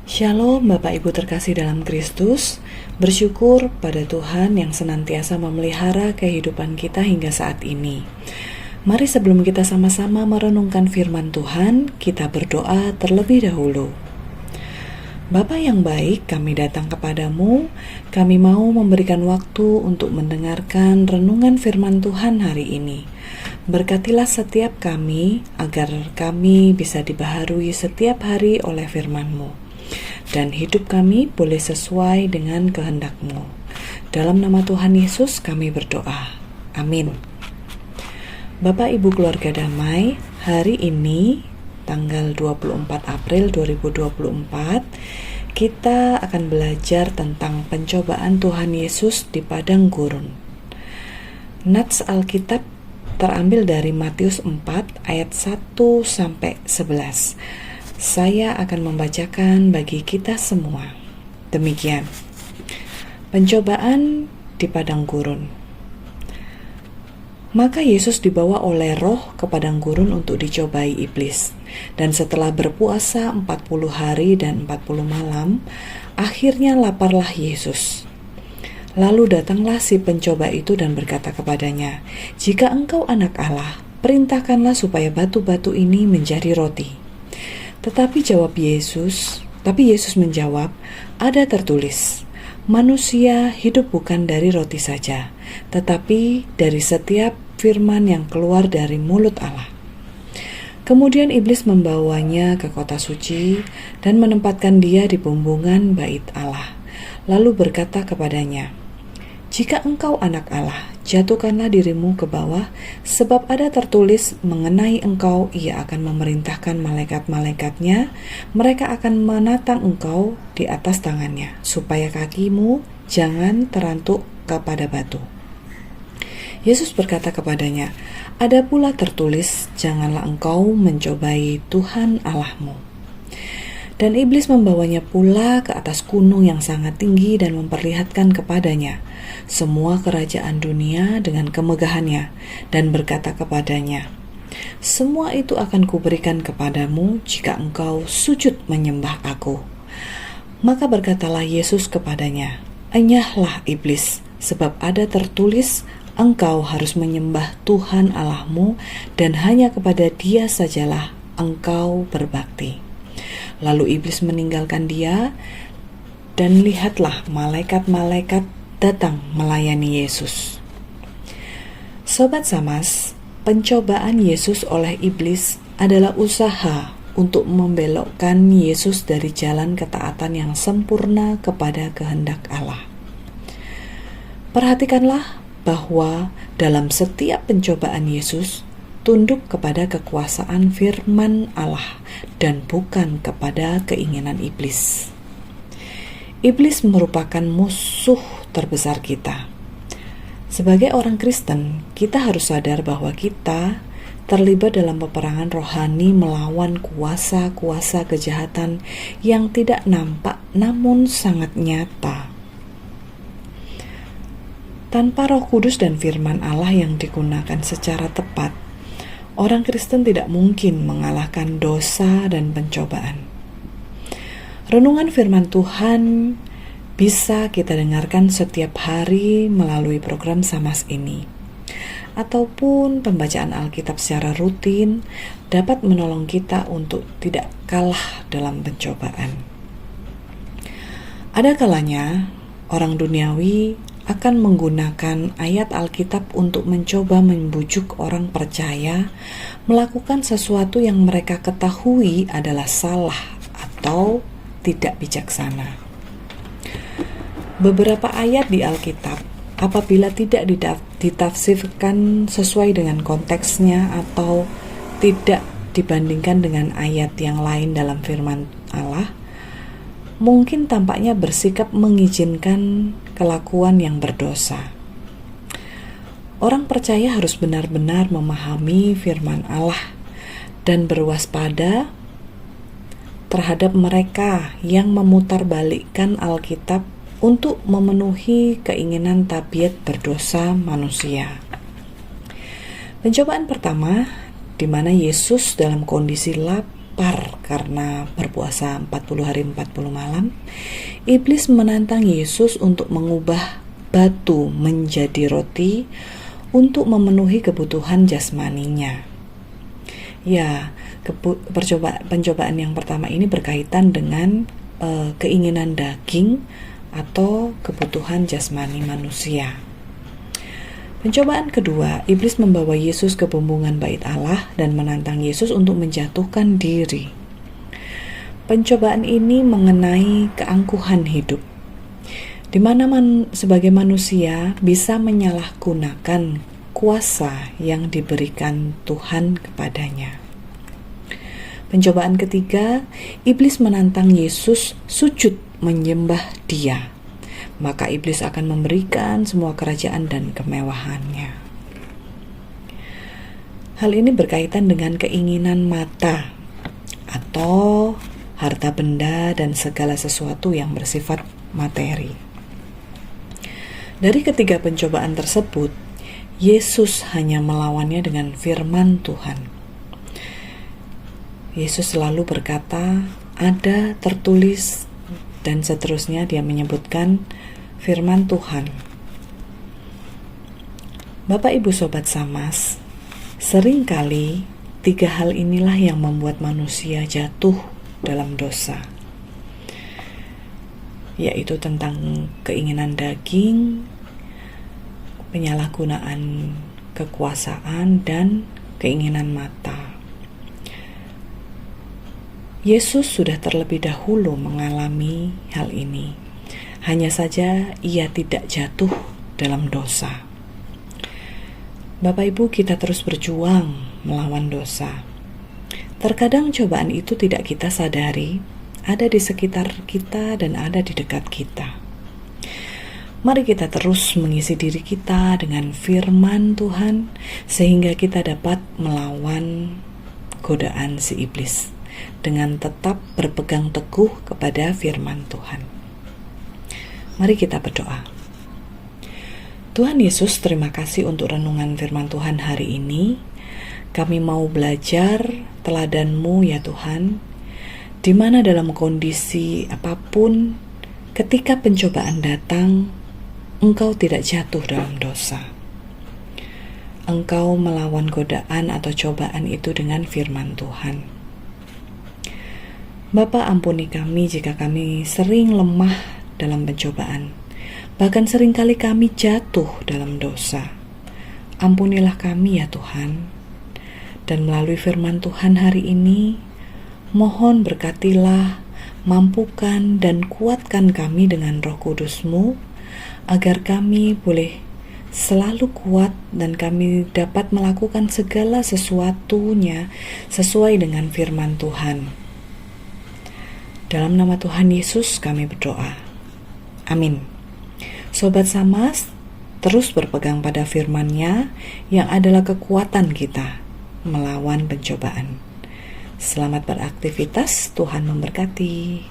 Shalom Bapak Ibu terkasih dalam Kristus. Bersyukur pada Tuhan yang senantiasa memelihara kehidupan kita hingga saat ini. Mari sebelum kita sama-sama merenungkan firman Tuhan, kita berdoa terlebih dahulu. Bapa yang baik, kami datang kepadamu. Kami mau memberikan waktu untuk mendengarkan renungan firman Tuhan hari ini. Berkatilah setiap kami, agar kami bisa dibaharui setiap hari oleh firman-Mu, dan hidup kami boleh sesuai dengan kehendak-Mu. Dalam nama Tuhan Yesus kami berdoa. Amin. Bapak Ibu keluarga damai, hari ini tanggal 24 April 2024, kita akan belajar tentang pencobaan Tuhan Yesus di padang gurun. Nats Alkitab terambil dari Matius 4 ayat 1 sampai 11. Saya akan membacakan bagi kita semua. Demikian. Pencobaan di padang gurun. Maka Yesus dibawa oleh Roh ke padang gurun untuk dicobai iblis. Dan setelah berpuasa 40 hari dan 40 malam, akhirnya laparlah Yesus. Lalu datanglah si pencoba itu dan berkata kepadanya, "Jika engkau anak Allah, perintahkanlah supaya batu-batu ini menjadi roti." Tapi Yesus menjawab, "Ada tertulis, manusia hidup bukan dari roti saja, tetapi dari setiap firman yang keluar dari mulut Allah." Kemudian iblis membawanya ke kota suci dan menempatkan dia di bumbungan bait Allah. Lalu berkata kepadanya, "Jika engkau anak Allah, jatuhkanlah dirimu ke bawah, sebab ada tertulis mengenai engkau, ia akan memerintahkan malaikat-malaikatnya, mereka akan menatang engkau di atas tangannya, supaya kakimu jangan terantuk kepada batu." Yesus berkata kepadanya, "Ada pula tertulis, janganlah engkau mencobai Tuhan Allahmu." Dan iblis membawanya pula ke atas gunung yang sangat tinggi dan memperlihatkan kepadanya semua kerajaan dunia dengan kemegahannya, dan berkata kepadanya, "Semua itu akan kuberikan kepadamu jika engkau sujud menyembah aku." Maka berkatalah Yesus kepadanya, "Enyahlah iblis, sebab ada tertulis, engkau harus menyembah Tuhan Allahmu, dan hanya kepada Dia sajalah engkau berbakti." Lalu iblis meninggalkan dia, dan lihatlah malaikat-malaikat datang melayani Yesus. Sobat Samas, pencobaan Yesus oleh iblis adalah usaha untuk membelokkan Yesus dari jalan ketaatan yang sempurna kepada kehendak Allah. Perhatikanlah bahwa dalam setiap pencobaan Yesus tunduk kepada kekuasaan firman Allah dan bukan kepada keinginan iblis. Iblis merupakan musuh terbesar kita. Sebagai orang Kristen, kita harus sadar bahwa kita terlibat dalam peperangan rohani melawan kuasa-kuasa kejahatan yang tidak nampak namun sangat nyata. Tanpa Roh Kudus dan firman Allah yang digunakan secara tepat, orang Kristen tidak mungkin mengalahkan dosa dan pencobaan. Renungan firman Tuhan bisa kita dengarkan setiap hari melalui program Samas ini, ataupun pembacaan Alkitab secara rutin dapat menolong kita untuk tidak kalah dalam pencobaan. Ada kalanya orang duniawi akan menggunakan ayat Alkitab untuk mencoba membujuk orang percaya melakukan sesuatu yang mereka ketahui adalah salah atau tidak bijaksana. Beberapa ayat di Alkitab, apabila tidak ditafsirkan sesuai dengan konteksnya atau tidak dibandingkan dengan ayat yang lain dalam firman Allah, mungkin tampaknya bersikap mengizinkan kelakuan yang berdosa. Orang percaya harus benar-benar memahami firman Allah dan berwaspada terhadap mereka yang memutarbalikkan Alkitab untuk memenuhi keinginan tabiat berdosa manusia. Pencobaan pertama, di mana Yesus dalam kondisi lapar lapar karena berpuasa 40 hari 40 malam, iblis menantang Yesus untuk mengubah batu menjadi roti untuk memenuhi kebutuhan jasmaninya. Ya, pencobaan yang pertama ini berkaitan dengan keinginan daging atau kebutuhan jasmani manusia. Pencobaan kedua, iblis membawa Yesus ke bumbungan bait Allah dan menantang Yesus untuk menjatuhkan diri. Pencobaan ini mengenai keangkuhan hidup, di mana sebagai manusia bisa menyalahgunakan kuasa yang diberikan Tuhan kepadanya. Pencobaan ketiga, iblis menantang Yesus sujud menyembah Dia. Maka iblis akan memberikan semua kerajaan dan kemewahannya. Hal ini berkaitan dengan keinginan mata atau harta benda dan segala sesuatu yang bersifat materi. Dari ketiga pencobaan tersebut, Yesus hanya melawannya dengan firman Tuhan. Yesus selalu berkata, "Ada tertulis," dan seterusnya dia menyebutkan firman Tuhan. Bapak Ibu Sobat Samas, seringkali tiga hal inilah yang membuat manusia jatuh dalam dosa, yaitu tentang keinginan daging, penyalahgunaan kekuasaan, dan keinginan mata. Yesus sudah terlebih dahulu mengalami hal ini. Hanya saja ia tidak jatuh dalam dosa. Bapak Ibu, kita terus berjuang melawan dosa. Terkadang cobaan itu tidak kita sadari, ada di sekitar kita dan ada di dekat kita. Mari kita terus mengisi diri kita dengan firman Tuhan, sehingga kita dapat melawan godaan si iblis dengan tetap berpegang teguh kepada firman Tuhan. Mari kita berdoa. Tuhan Yesus, terima kasih untuk renungan firman Tuhan hari ini. Kami mau belajar teladan-Mu ya Tuhan, di mana dalam kondisi apapun, ketika pencobaan datang, Engkau tidak jatuh dalam dosa. Engkau melawan godaan atau cobaan itu dengan firman Tuhan. Bapa, ampuni kami jika kami sering lemah dalam pencobaan, bahkan seringkali kami jatuh dalam dosa. Ampunilah kami ya Tuhan, dan melalui firman Tuhan hari ini, mohon berkatilah, mampukan dan kuatkan kami dengan Roh Kudus-Mu, agar kami boleh selalu kuat dan kami dapat melakukan segala sesuatunya sesuai dengan firman Tuhan. Dalam nama Tuhan Yesus kami berdoa. Amin. Sobat Samas, terus berpegang pada firman-Nya yang adalah kekuatan kita melawan pencobaan. Selamat beraktivitas, Tuhan memberkati.